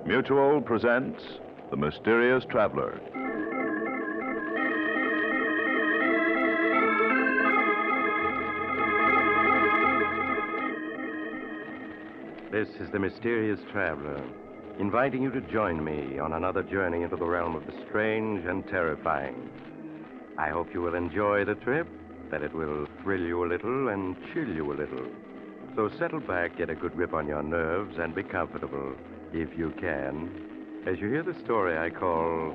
Mutual presents The Mysterious Traveler. This is The Mysterious Traveler, inviting you to join me on another journey into the realm of the strange and terrifying. I hope you will enjoy the trip, that it will thrill you a little and chill you a little. So settle back, get a good grip on your nerves, and be comfortable, if you can, as you hear the story I call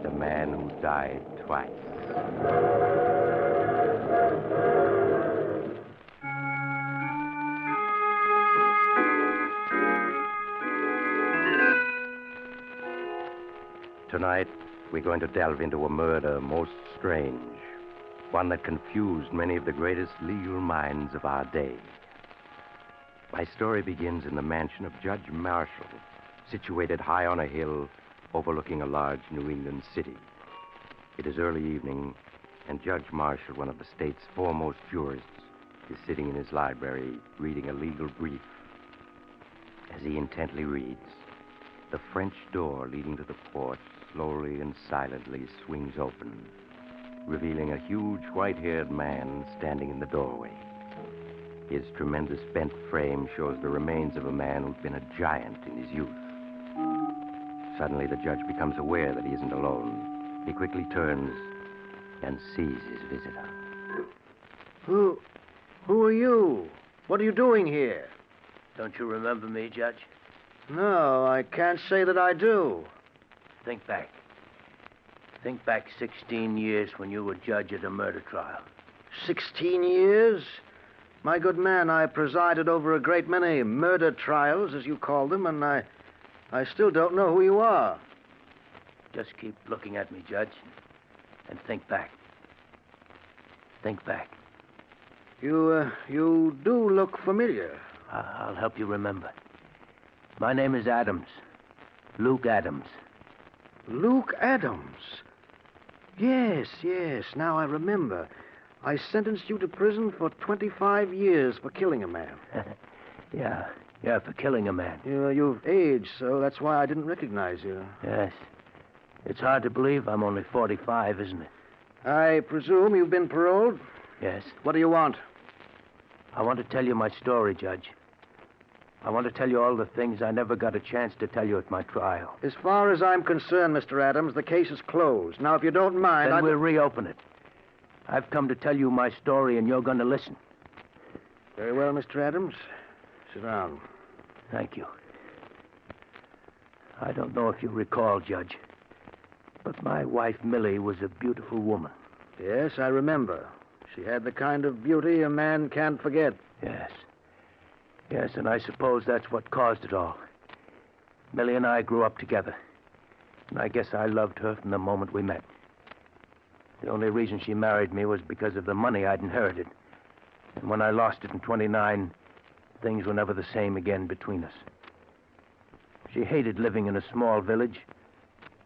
The Man Who Died Twice. Tonight, we're going to delve into a murder most strange, one that confused many of the greatest legal minds of our day. My story begins in the mansion of Judge Marshall, situated high on a hill overlooking a large New England city. It is early evening, and Judge Marshall, one of the state's foremost jurists, is sitting in his library reading a legal brief. As he intently reads, the French door leading to the porch slowly and silently swings open, revealing a huge white-haired man standing in the doorway. His tremendous bent frame shows the remains of a man who'd been a giant in his youth. Suddenly, the judge becomes aware that he isn't alone. He quickly turns and sees his visitor. Who are you? What are you doing here? Don't you remember me, Judge? No, I can't say that I do. Think back. Think back 16 years when you were judge at a murder trial. 16 years? My good man, I presided over a great many murder trials, as you call them, and I still don't know who you are. Just keep looking at me, Judge, and think back. Think back. You do look familiar. I'll help you remember. My name is Adams. Luke Adams. Luke Adams. Yes, now I remember. I sentenced you to prison for 25 years for killing a man. Yeah, for killing a man. You've aged, so that's why I didn't recognize you. Yes. It's hard to believe I'm only 45, isn't it? I presume you've been paroled? Yes. What do you want? I want to tell you my story, Judge. I want to tell you all the things I never got a chance to tell you at my trial. As far as I'm concerned, Mr. Adams, the case is closed. Now, if you don't mind, Then we'll reopen it. I've come to tell you my story, and you're going to listen. Very well, Mr. Adams. Sit down. Thank you. I don't know if you recall, Judge, but my wife, Millie, was a beautiful woman. Yes, I remember. She had the kind of beauty a man can't forget. Yes, and I suppose that's what caused it all. Millie and I grew up together, and I guess I loved her from the moment we met. The only reason she married me was because of the money I'd inherited. And when I lost it in 29, things were never the same again between us. She hated living in a small village,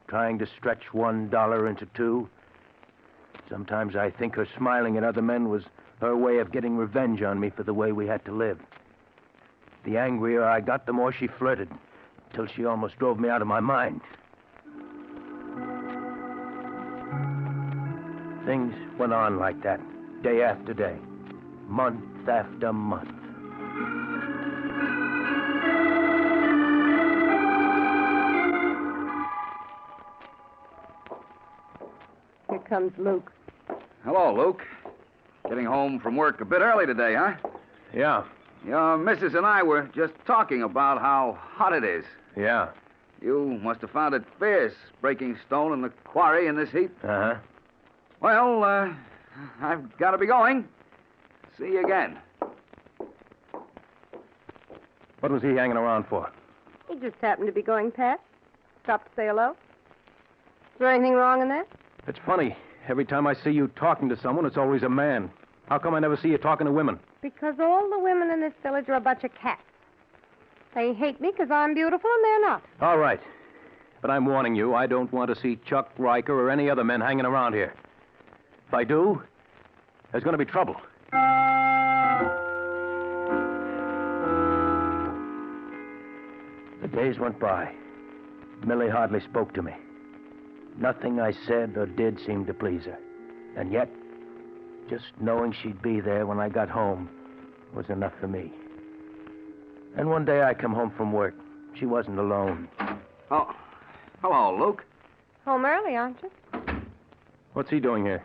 trying to stretch $1 into $2. Sometimes I think her smiling at other men was her way of getting revenge on me for the way we had to live. The angrier I got, the more she flirted, till she almost drove me out of my mind. Things went on like that, day after day, month after month. Here comes Luke. Hello, Luke. Getting home from work a bit early today, huh? Yeah. Your missus and I were just talking about how hot it is. Yeah. You must have found it fierce, breaking stone in the quarry in this heat. Uh-huh. Well, I've got to be going. See you again. What was he hanging around for? He just happened to be going past. Stopped to say hello. Is there anything wrong in that? It's funny. Every time I see you talking to someone, it's always a man. How come I never see you talking to women? Because all the women in this village are a bunch of cats. They hate me because I'm beautiful and they're not. All right. But I'm warning you, I don't want to see Chuck, Riker, or any other men hanging around here. If I do, there's going to be trouble. The days went by. Millie hardly spoke to me. Nothing I said or did seemed to please her. And yet, just knowing she'd be there when I got home was enough for me. And one day I come home from work. She wasn't alone. Oh, hello, Luke. Home early, aren't you? What's he doing here?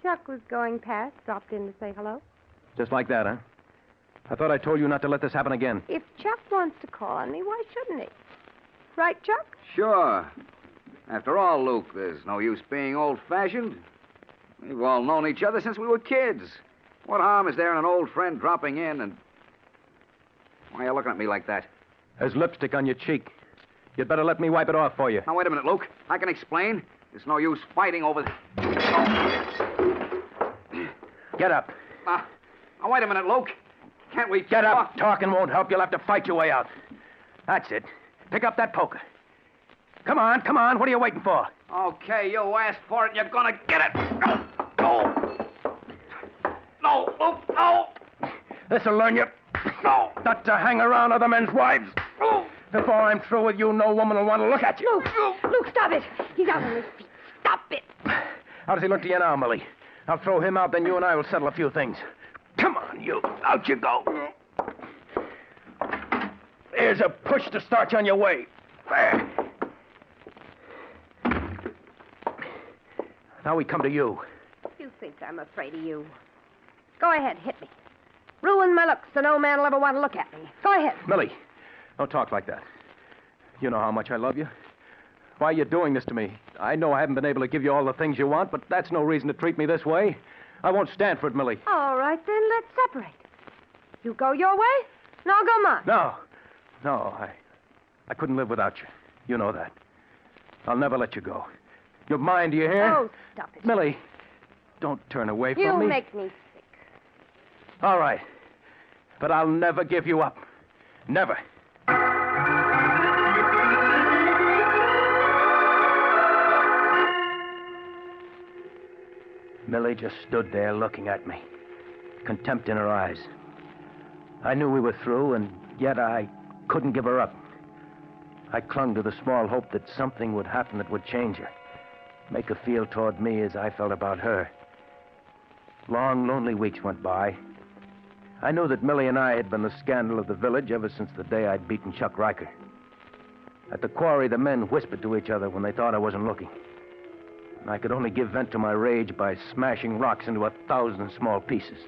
Chuck was going past, dropped in to say hello. Just like that, huh? I thought I told you not to let this happen again. If Chuck wants to call on me, why shouldn't he? Right, Chuck? Sure. After all, Luke, there's no use being old-fashioned. We've all known each other since we were kids. What harm is there in an old friend dropping in and... Why are you looking at me like that? There's lipstick on your cheek. You'd better let me wipe it off for you. Now, wait a minute, Luke. I can explain. There's no use fighting over... Get up. Now, wait a minute, Luke. Can't we... Get up. Talking won't help. You'll have to fight your way out. That's it. Pick up that poker. Come on, come on. What are you waiting for? Okay, you asked for it, and you're gonna get it. No. No, Luke, no. This'll learn you. No. Not to hang around other men's wives. No. Before I'm through with you, no woman will want to look at you. Luke, stop it. He's out on his feet. Stop it. How does he look to you now, Millie? I'll throw him out, then you and I will settle a few things. Come on, you. Out you go. Here's a push to start you on your way. There. Now we come to you. You think I'm afraid of you. Go ahead, hit me. Ruin my looks so no man will ever want to look at me. Go ahead. Millie, don't talk like that. You know how much I love you. Why are you doing this to me? I know I haven't been able to give you all the things you want, but that's no reason to treat me this way. I won't stand for it, Millie. All right, then, let's separate. You go your way, and I'll go mine. No, I couldn't live without you. You know that. I'll never let you go. You're mine, do you hear? Oh, stop it. Millie, don't turn away from You me. make me sick. All right. But I'll never give you up. Never. Millie just stood there looking at me, contempt in her eyes. I knew we were through, and yet I couldn't give her up. I clung to the small hope that something would happen that would change her, make her feel toward me as I felt about her. Long, lonely weeks went by. I knew that Millie and I had been the scandal of the village ever since the day I'd beaten Chuck Riker. At the quarry, the men whispered to each other when they thought I wasn't looking. I could only give vent to my rage by smashing rocks into 1,000 small pieces.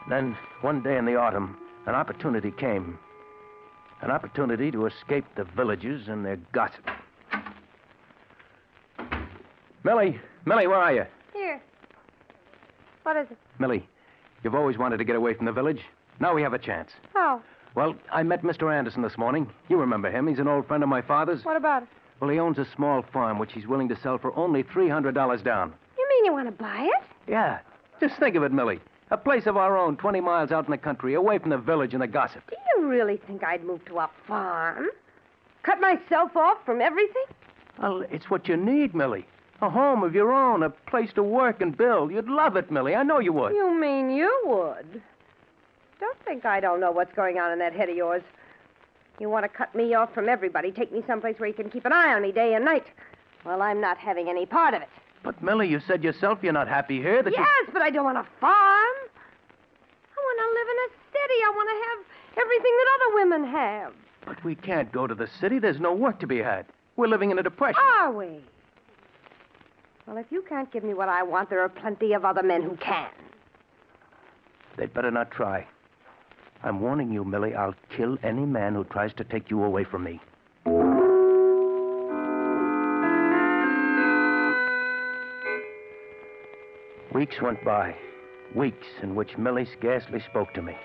Then, one day in the autumn, an opportunity came. An opportunity to escape the villagers and their gossip. Millie, where are you? Here. What is it? Millie, you've always wanted to get away from the village. Now we have a chance. Oh, Well, I met Mr. Anderson this morning. You remember him. He's an old friend of my father's. what about it? Well, he owns a small farm which he's willing to sell for only $300 down. You mean you want to buy it? Yeah. Just think of it, Millie. A place of our own, 20 miles out in the country, away from the village and the gossip. Do you really think I'd move to a farm? Cut myself off from everything? Well, it's what you need, Millie. A home of your own, a place to work and build. You'd love it, Millie. I know you would. You mean you would? Don't think I don't know what's going on in that head of yours. You want to cut me off from everybody, take me someplace where you can keep an eye on me day and night. Well, I'm not having any part of it. But, Millie, you said yourself you're not happy here. Yes, but I don't want a farm. I want to live in a city. I want to have everything that other women have. But we can't go to the city. There's no work to be had. We're living in a depression. Are we? Well, if you can't give me what I want, there are plenty of other men who can. They'd better not try. I'm warning you, Millie, I'll kill any man who tries to take you away from me. Weeks went by. Weeks in which Millie scarcely spoke to me.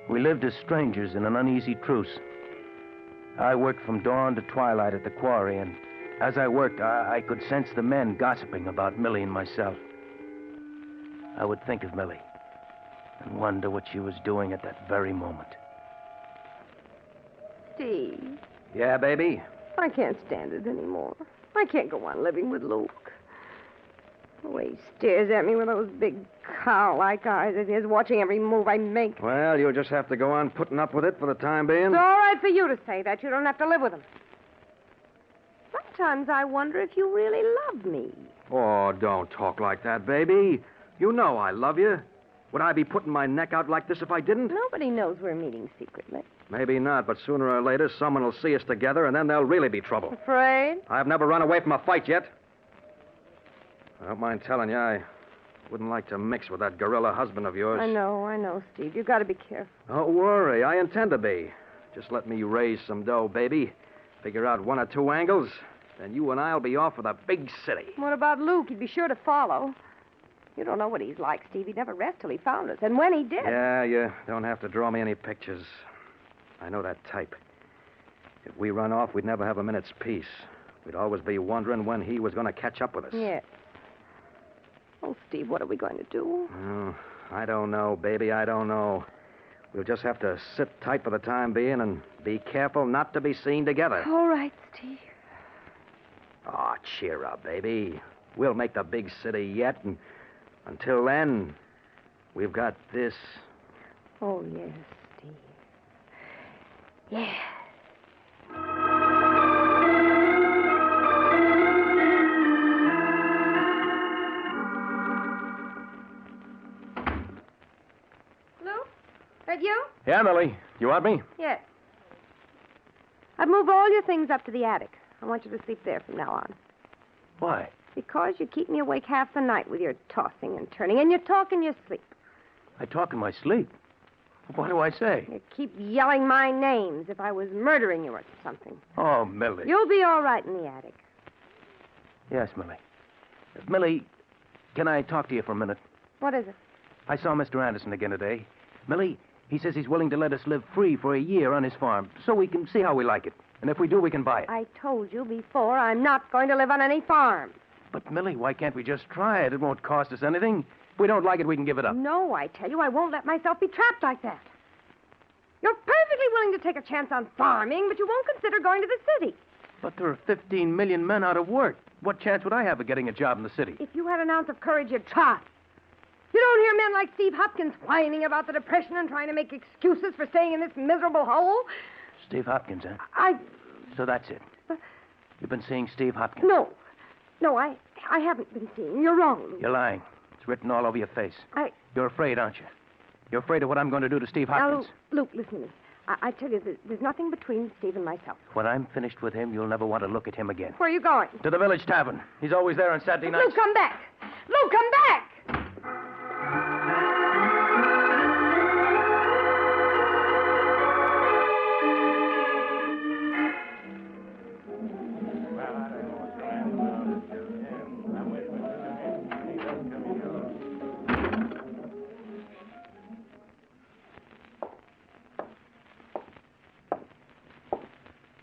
We lived as strangers in an uneasy truce. I worked from dawn to twilight at the quarry, and as I worked, I could sense the men gossiping about Millie and myself. I would think of Millie and wonder what she was doing at that very moment. Steve, Yeah, baby? I can't stand it anymore. I can't go on living with Luke. The way he stares at me with those big cow-like eyes of his, watching every move I make. Well, you'll just have to go on putting up with it for the time being. It's all right for you to say that. You don't have to live with him. Sometimes I wonder if you really love me. Oh, don't talk like that, baby. You know I love you. Would I be putting my neck out like this if I didn't? Nobody knows we're meeting secretly. Maybe not, but sooner or later someone will see us together, and then there'll really be trouble. Afraid? I've never run away from a fight yet. I don't mind telling you, I wouldn't like to mix with that gorilla husband of yours. I know, Steve. You've got to be careful. Don't worry, I intend to be. Just let me raise some dough, baby. Figure out one or two angles, then you and I'll be off for the big city. What about Luke? He'd be sure to follow. You don't know what he's like, Steve. He'd never rest till he found us. And when he did... Yeah, you don't have to draw me any pictures. I know that type. If we run off, we'd never have a minute's peace. We'd always be wondering when he was going to catch up with us. Yes. Oh, Steve, what are we going to do? Oh, I don't know, baby, I don't know. We'll just have to sit tight for the time being and be careful not to be seen together. All right, Steve. Oh, cheer up, baby. We'll make the big city yet, and until then, we've got this. Oh, yes, Steve. Yes. Luke? That you? Yeah, Millie. You want me? Yes. I've moved all your things up to the attic. I want you to sleep there from now on. Why? Because you keep me awake half the night with your tossing and turning, and you talk in your sleep. I talk in my sleep. What do I say? You keep yelling my names if I was murdering you or something. Oh, Millie. You'll be all right in the attic. Yes, Millie. Millie, can I talk to you for a minute? What is it? I saw Mr. Anderson again today. Millie, he says he's willing to let us live free for a year on his farm so we can see how we like it. And if we do, we can buy it. I told you before I'm not going to live on any farm. But, Millie, why can't we just try it? It won't cost us anything. If we don't like it, we can give it up. No, I tell you, I won't let myself be trapped like that. You're perfectly willing to take a chance on farming, but you won't consider going to the city. But there are 15 million men out of work. What chance would I have of getting a job in the city? If you had an ounce of courage, you'd try. You don't hear men like Steve Hopkins whining about the Depression and trying to make excuses for staying in this miserable hole. Steve Hopkins, huh? So that's it. You've been seeing Steve Hopkins? No, I haven't been seeing. You're wrong, Luke. You're lying. It's written all over your face. You're afraid, aren't you? You're afraid of what I'm going to do to Steve Hopkins. Now, Luke, listen to me. I tell you, there's nothing between Steve and myself. When I'm finished with him, you'll never want to look at him again. Where are you going? To the village tavern. He's always there on Saturday nights. Luke, come back! Luke, come back!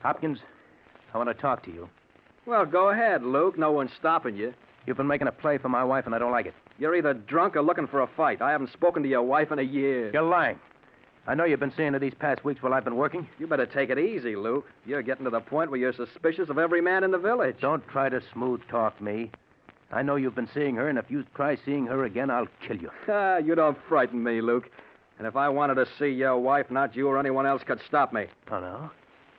Hopkins, I want to talk to you. Well, go ahead, Luke. No one's stopping you. You've been making a play for my wife, and I don't like it. You're either drunk or looking for a fight. I haven't spoken to your wife in a year. You're lying. I know you've been seeing her these past weeks while I've been working. You better take it easy, Luke. You're getting to the point where you're suspicious of every man in the village. Don't try to smooth talk me. I know you've been seeing her, and if you try seeing her again, I'll kill you. You don't frighten me, Luke. And if I wanted to see your wife, not you or anyone else could stop me. Oh, no?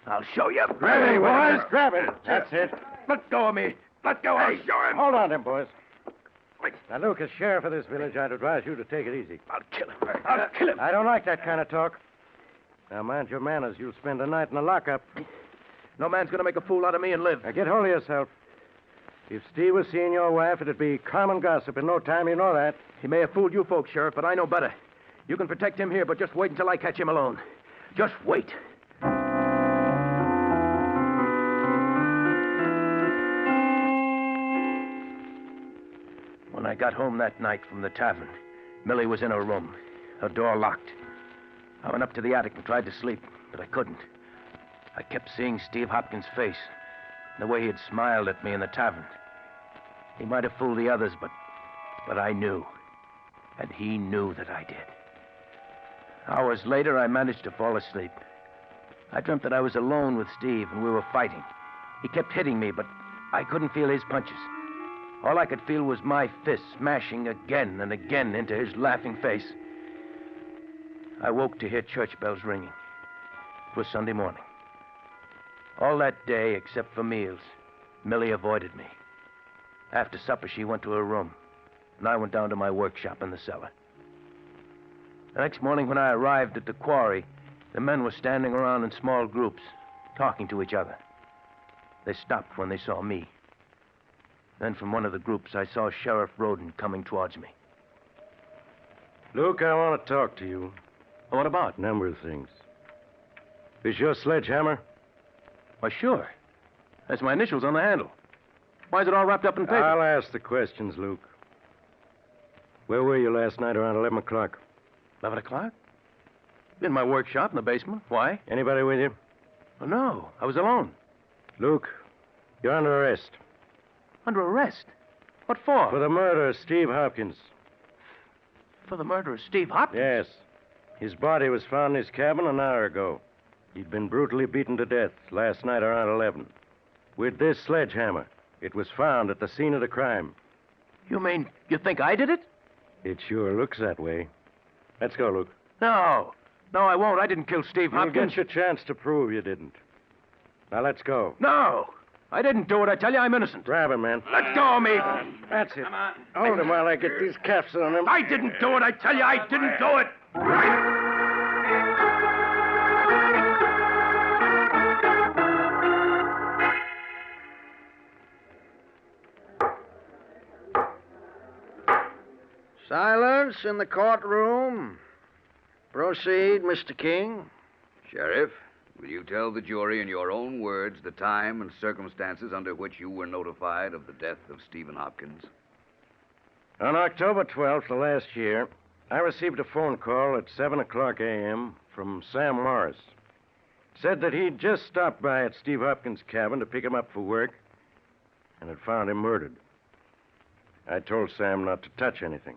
I'll show you. Grab it, boys. Grab it. That's it. Let go of me. Let go of me. Show him. Hold on, them boys. Now, Luke, as sheriff of this village, I'd advise you to take it easy. I'll kill him. I'll kill him. I don't like that kind of talk. Now, mind your manners. You'll spend the night in the lockup. No man's going to make a fool out of me and live. Now, get hold of yourself. If Steve was seeing your wife, it'd be common gossip in no time. You know that. He may have fooled you folks, Sheriff, but I know better. You can protect him here, but just wait until I catch him alone. Just wait. When I got home that night from the tavern, Millie was in her room, her door locked. I went up to the attic and tried to sleep, but I couldn't. I kept seeing Steve Hopkins' face, the way he had smiled at me in the tavern. He might have fooled the others, but I knew. And he knew that I did. Hours later, I managed to fall asleep. I dreamt that I was alone with Steve and we were fighting. He kept hitting me, but I couldn't feel his punches. All I could feel was my fists smashing again and again into his laughing face. I woke to hear church bells ringing. It was Sunday morning. All that day, except for meals, Millie avoided me. After supper, she went to her room, and I went down to my workshop in the cellar. The next morning, when I arrived at the quarry, the men were standing around in small groups, talking to each other. They stopped when they saw me. Then from one of the groups, I saw Sheriff Roden coming towards me. Luke, I want to talk to you. What about? A number of things. Is your sledgehammer? Why, sure. That's my initials on the handle. Why is it all wrapped up in paper? I'll ask the questions, Luke. Where were you last night around 11 o'clock? 11 o'clock? In my workshop in the basement. Why? Anybody with you? Oh, no. I was alone. Luke, you're under arrest. Under arrest? What for? For the murder of Steve Hopkins. For the murder of Steve Hopkins? Yes. His body was found in his cabin an hour ago. He'd been brutally beaten to death last night around 11. With this sledgehammer. It was found at the scene of the crime. You mean you think I did it? It sure looks that way. Let's go, Luke. No. No, I won't. I didn't kill Steve You'll Hopkins. get your chance to prove you didn't. Now, let's go. No. I didn't do it. I tell you, I'm innocent. Grab him, man. Let go of me. That's it. Come on. Hold him while I get these cuffs on him. I didn't do it. I tell you, I didn't do it. Silence in the courtroom. Proceed, Mr. King. Sheriff, will you tell the jury in your own words the time and circumstances under which you were notified of the death of Stephen Hopkins? On October 12th of last year, I received a phone call at 7 o'clock a.m. from Sam Morris. Said that he'd just stopped by at Steve Hopkins' cabin to pick him up for work and had found him murdered. I told Sam not to touch anything.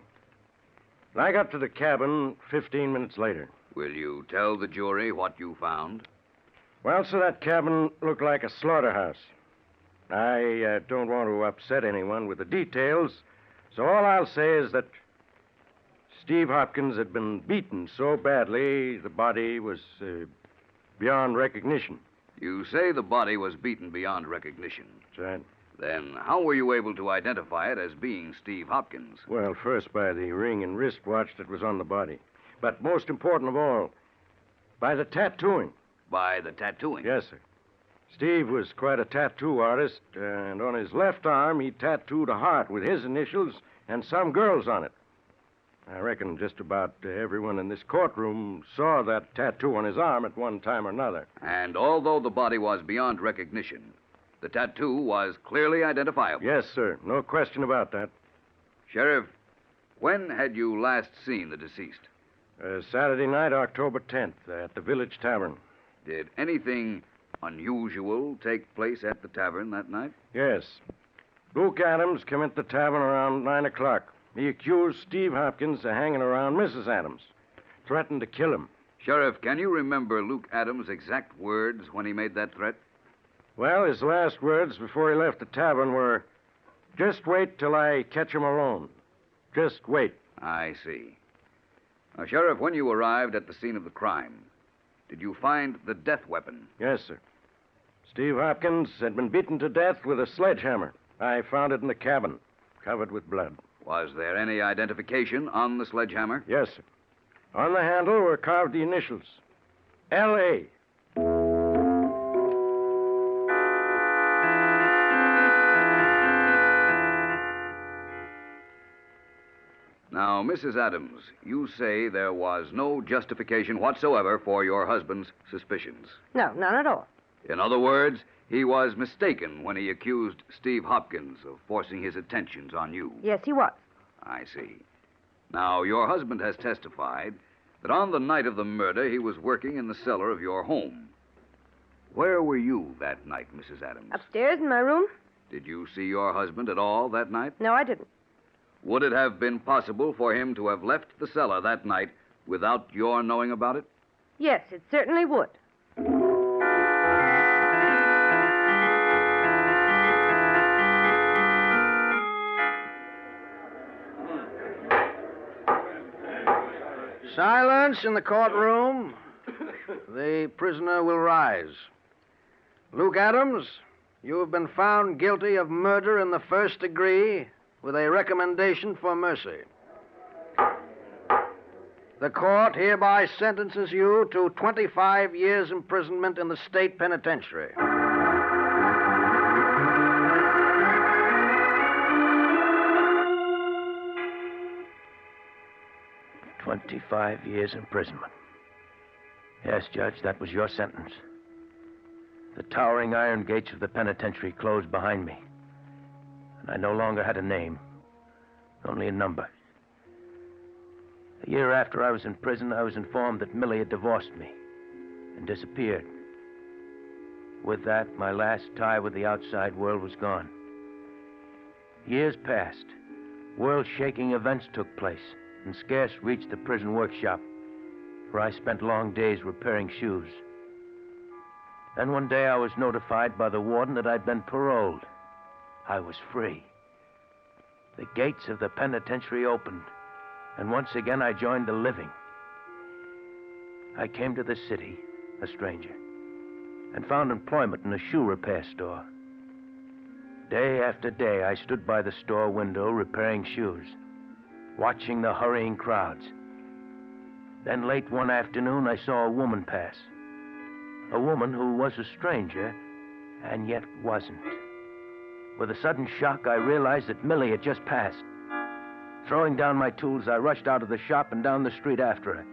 I got to the cabin 15 minutes later. Will you tell the jury what you found? Well, sir, that cabin looked like a slaughterhouse. I don't want to upset anyone with the details, so all I'll say is that Steve Hopkins had been beaten so badly the body was beyond recognition. You say the body was beaten beyond recognition. That's right. Then how were you able to identify it as being Steve Hopkins? Well, first by the ring and wristwatch that was on the body. But most important of all, by the tattooing. By the tattooing? Yes, sir. Steve was quite a tattoo artist, and on his left arm he tattooed a heart with his initials and some girls on it. I reckon just about everyone in this courtroom saw that tattoo on his arm at one time or another. And although the body was beyond recognition, the tattoo was clearly identifiable. Yes, sir. No question about that. Sheriff, when had you last seen the deceased? Saturday night, October 10th, at the Village Tavern. Did anything unusual take place at the tavern that night? Yes. Luke Adams came into the tavern around 9 o'clock. He accused Steve Hopkins of hanging around Mrs. Adams, threatened to kill him. Sheriff, can you remember Luke Adams' exact words when he made that threat? Well, his last words before he left the tavern were, "Just wait till I catch him alone. Just wait." I see. Now, Sheriff, when you arrived at the scene of the crime, did you find the death weapon? Yes, sir. Steve Hopkins had been beaten to death with a sledgehammer. I found it in the cabin, covered with blood. Was there any identification on the sledgehammer? Yes, sir. On the handle were carved the initials, L.A. Now, Mrs. Adams, you say there was no justification whatsoever for your husband's suspicions. No, none at all. In other words, he was mistaken when he accused Steve Hopkins of forcing his attentions on you. Yes, he was. I see. Now, your husband has testified that on the night of the murder, he was working in the cellar of your home. Where were you that night, Mrs. Adams? Upstairs in my room? Did you see your husband at all that night? No, I didn't. Would it have been possible for him to have left the cellar that night without your knowing about it? Yes, it certainly would. Silence in the courtroom. The prisoner will rise. Luke Adams, You have been found guilty of murder in the first degree with a recommendation for mercy. The court hereby sentences you to 25 years imprisonment in the state penitentiary. 25 years imprisonment. Yes, Judge, that was your sentence. The towering iron gates of the penitentiary closed behind me. And I no longer had a name, only a number. A year after I was in prison, I was informed that Millie had divorced me and disappeared. With that, my last tie with the outside world was gone. Years passed. World-shaking events took place and scarce reached the prison workshop, where I spent long days repairing shoes. Then one day I was notified by the warden that I'd been paroled. I was free. The gates of the penitentiary opened, and once again I joined the living. I came to the city, a stranger, and found employment in a shoe repair store. Day after day, I stood by the store window repairing shoes, watching the hurrying crowds. Then late one afternoon, I saw a woman pass. A woman who was a stranger, and yet wasn't. With a sudden shock, I realized that Millie had just passed. Throwing down my tools, I rushed out of the shop and down the street after her.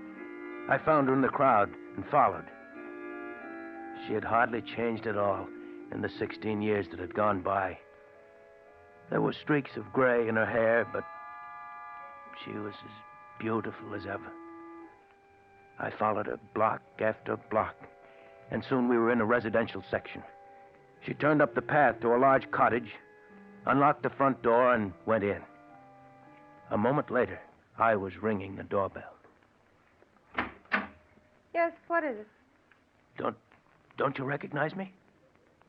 I found her in the crowd and followed. She had hardly changed at all in the 16 years that had gone by. There were streaks of gray in her hair, but she was as beautiful as ever. I followed her block after block, and soon we were in a residential section. She turned up the path to a large cottage, unlocked the front door, and went in. A moment later, I was ringing the doorbell. Yes, what is it? Don't you recognize me?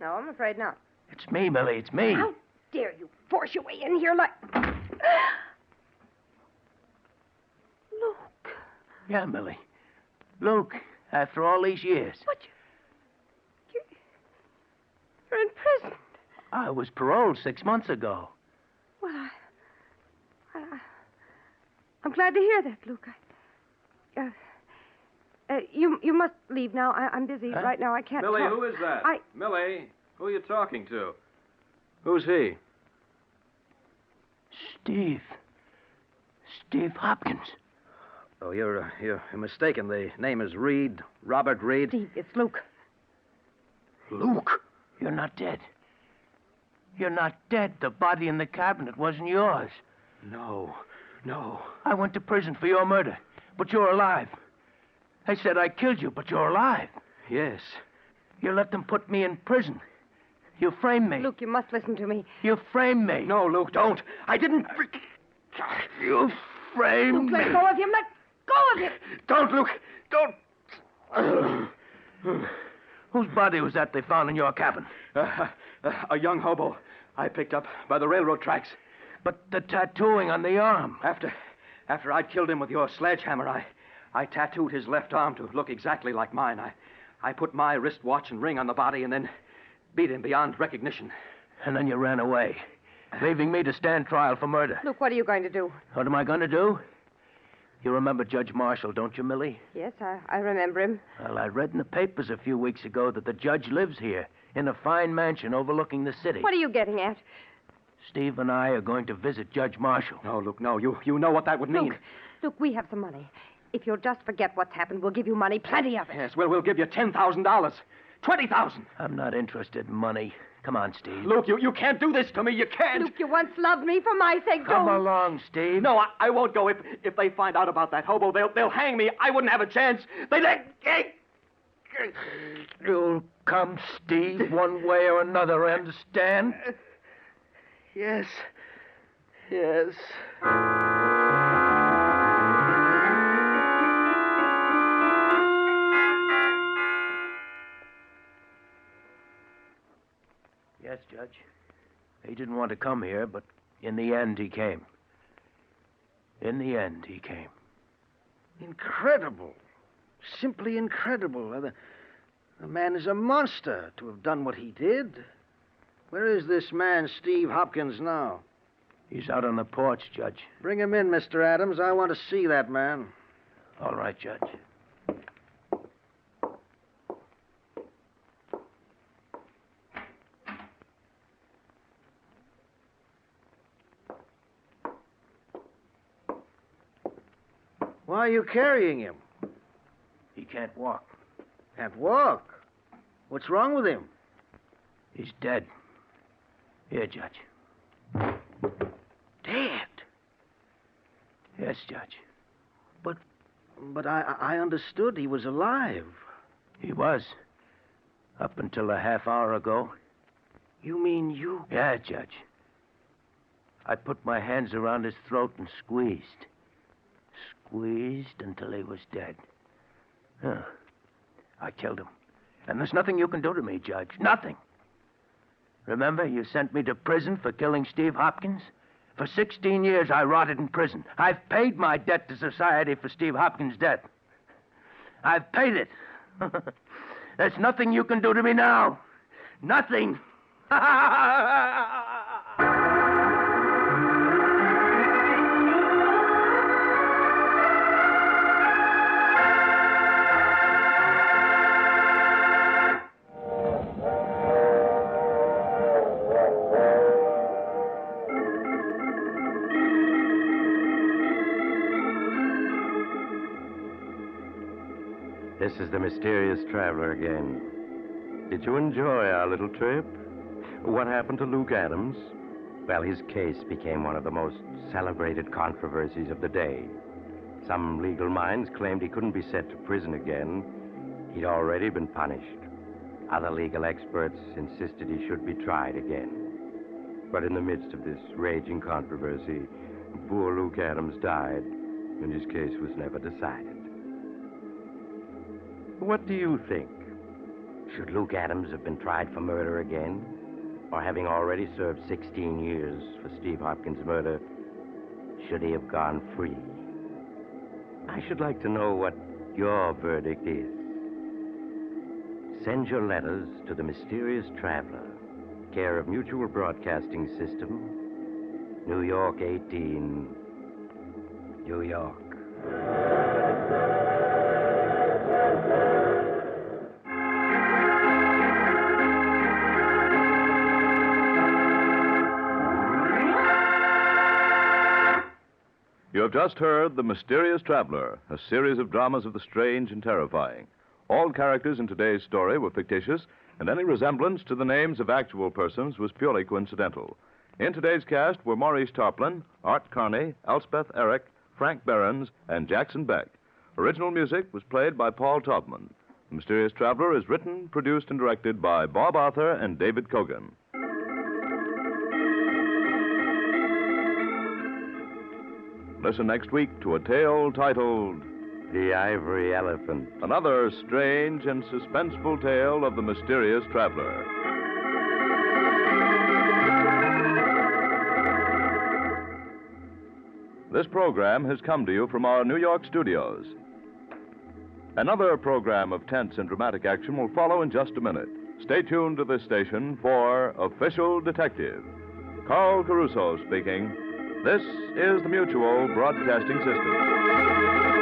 No, I'm afraid not. It's me, Millie, it's me. How dare you force your way in here like... Luke. Yeah, Millie. Luke, after all these years. But you're in prison. I was paroled 6 months ago. Well, I'm glad to hear that, Luke. You must leave now. I'm busy right now. I can't Millie, talk. who is that? Millie, who are you talking to? Who's he? Steve Hopkins. Oh, you're mistaken. The name is Reed, Robert Reed. Steve, it's Luke. Luke? You're not dead. You're not dead. The body in the cabinet wasn't yours. No. I went to prison for your murder, but you're alive. They said I killed you, but you're alive. Yes. You let them put me in prison. You framed me. Luke, you must listen to me. You framed me. No, Luke, don't. I didn't... You framed Luke, me. let go of him. Let go of him. Don't, Luke. Don't. Whose body was that they found in your cabin? A young hobo I picked up by the railroad tracks. But the tattooing on the arm. After I'd killed him with your sledgehammer, I tattooed his left arm to look exactly like mine. I put my wristwatch and ring on the body and then beat him beyond recognition. And then you ran away, leaving me to stand trial for murder. Luke, what are you going to do? What am I going to do? You remember Judge Marshall, don't you, Millie? Yes, I remember him. Well, I read in the papers a few weeks ago that the judge lives here in a fine mansion overlooking the city. What are you getting at? Steve and I are going to visit Judge Marshall. No, Luke, no. You know what that would mean. Luke, we have some money. If you'll just forget what's happened, we'll give you money, plenty of it. Yes, we'll give you $10,000. 20,000. I'm not interested in money. Come on, Steve. Luke, you can't do this to me. You can't. Luke, you once loved me for my sake. Come Don't. along, Steve. No, I won't go. If they find out about that hobo, they'll hang me. I wouldn't have a chance. You'll come, Steve, one way or another, understand? Yes. Yes, Judge. He didn't want to come here, but in the end, he came. Incredible. Simply incredible. The man is a monster to have done what he did. Where is this man, Steve Hopkins, now? He's out on the porch, Judge. Bring him in, Mr. Adams. I want to see that man. All right, Judge. Why are you carrying him? He can't walk. Can't walk. What's wrong with him? He's dead. Here, Judge. Dead? Yes, Judge. But I understood he was alive. He was. Up until a half hour ago. You mean you... Yeah, Judge. I put my hands around his throat and squeezed. Squeezed until he was dead. Huh. I killed him. And there's nothing you can do to me, Judge. Nothing. Remember, you sent me to prison for killing Steve Hopkins? For 16 years, I rotted in prison. I've paid my debt to society for Steve Hopkins' death. I've paid it. There's nothing you can do to me now. Nothing. This is the mysterious traveler again. Did you enjoy our little trip? What happened to Luke Adams? Well, his case became one of the most celebrated controversies of the day. Some legal minds claimed he couldn't be sent to prison again. He'd already been punished. Other legal experts insisted he should be tried again. But in the midst of this raging controversy, poor Luke Adams died, and his case was never decided. What do you think? Should Luke Adams have been tried for murder again? Or having already served 16 years for Steve Hopkins' murder, should he have gone free? I should like to know what your verdict is. Send your letters to the Mysterious Traveler, care of Mutual Broadcasting System, New York 18, New York. You have just heard The Mysterious Traveler, a series of dramas of the strange and terrifying. All characters in today's story were fictitious, and any resemblance to the names of actual persons was purely coincidental. In today's cast were Maurice Tarplin, Art Carney, Elspeth Eric, Frank Behrens, and Jackson Beck. Original music was played by Paul Taubman. The Mysterious Traveler is written, produced, and directed by Bob Arthur and David Kogan. Listen next week to a tale titled The Ivory Elephant. Another Strange and Suspenseful Tale of the Mysterious Traveler. This program has come to you from our New York studios. Another program of tense and dramatic action will follow in just a minute. Stay tuned to this station for Official Detective. Carl Caruso speaking. This is the Mutual Broadcasting System.